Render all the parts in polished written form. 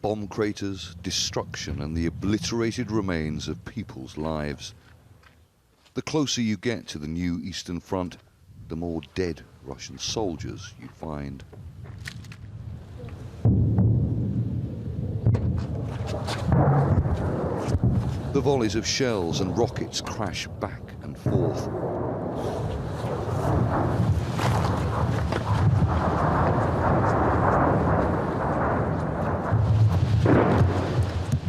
Bomb craters, destruction, and the obliterated remains of people's lives. The closer you get to the new Eastern Front, the more dead Russian soldiers you find. The volleys of shells and rockets crash back and forth.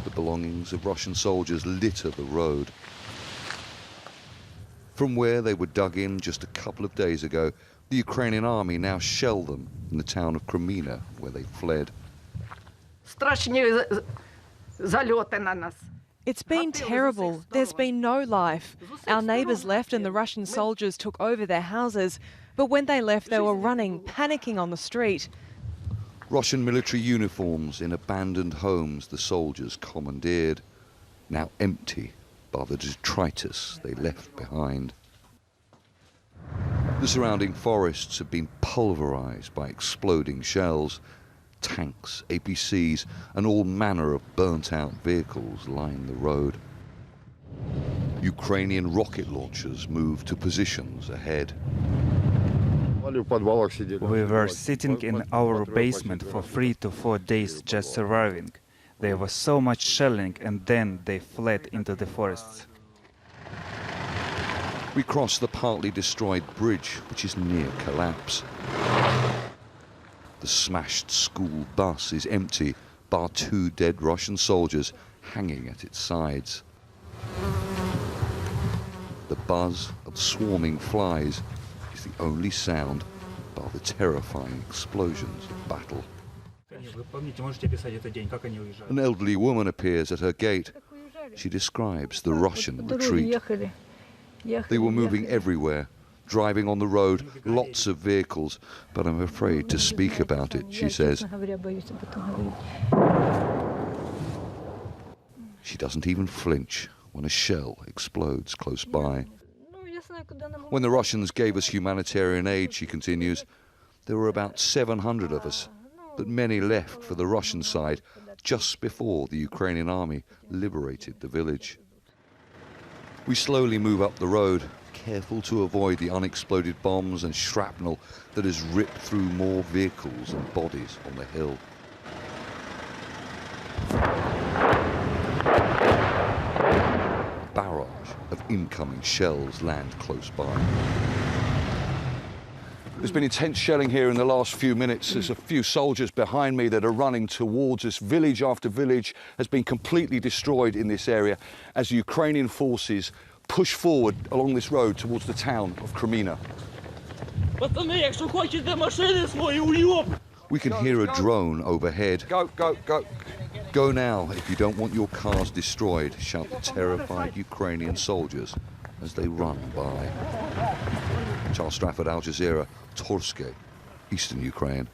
The belongings of Russian soldiers litter the road. From where they were dug in just a couple of days ago, the Ukrainian army now shell them in the town of Kremina, where they fled. It's been terrible. There's been no life. Our neighbours left and the Russian soldiers took over their houses, but when they left they were running, panicking on the street. Russian military uniforms in abandoned homes the soldiers commandeered, now empty by the detritus they left behind. The surrounding forests have been pulverised by exploding shells. Tanks, APCs, and all manner of burnt-out vehicles line the road. Ukrainian rocket launchers move to positions ahead. We were sitting in our basement for 3 to 4 days just surviving. There was so much shelling and then they fled into the forests. We cross the partly destroyed bridge, which is near collapse. The smashed school bus is empty, bar 2 dead Russian soldiers hanging at its sides. The buzz of swarming flies is the only sound bar the terrifying explosions of battle. An elderly woman appears at her gate. She describes the Russian retreat. They were moving everywhere, driving on the road, lots of vehicles, but I'm afraid to speak about it, she says. She doesn't even flinch when a shell explodes close by. When the Russians gave us humanitarian aid, she continues, there were about 700 of us, but many left for the Russian side just before the Ukrainian army liberated the village. We slowly move up the road, careful to avoid the unexploded bombs and shrapnel that has ripped through more vehicles and bodies on the hill. A barrage of incoming shells land close by. There's been intense shelling here in the last few minutes. There's a few soldiers behind me that are running towards us. Village after village has been completely destroyed in this area as the Ukrainian forces push forward along this road towards the town of Kremina. We can hear a drone overhead. Go, go, go. Go now if you don't want your cars destroyed, shout the terrified Ukrainian soldiers as they run by. Charles Strafford, Al Jazeera, Torske, Eastern Ukraine.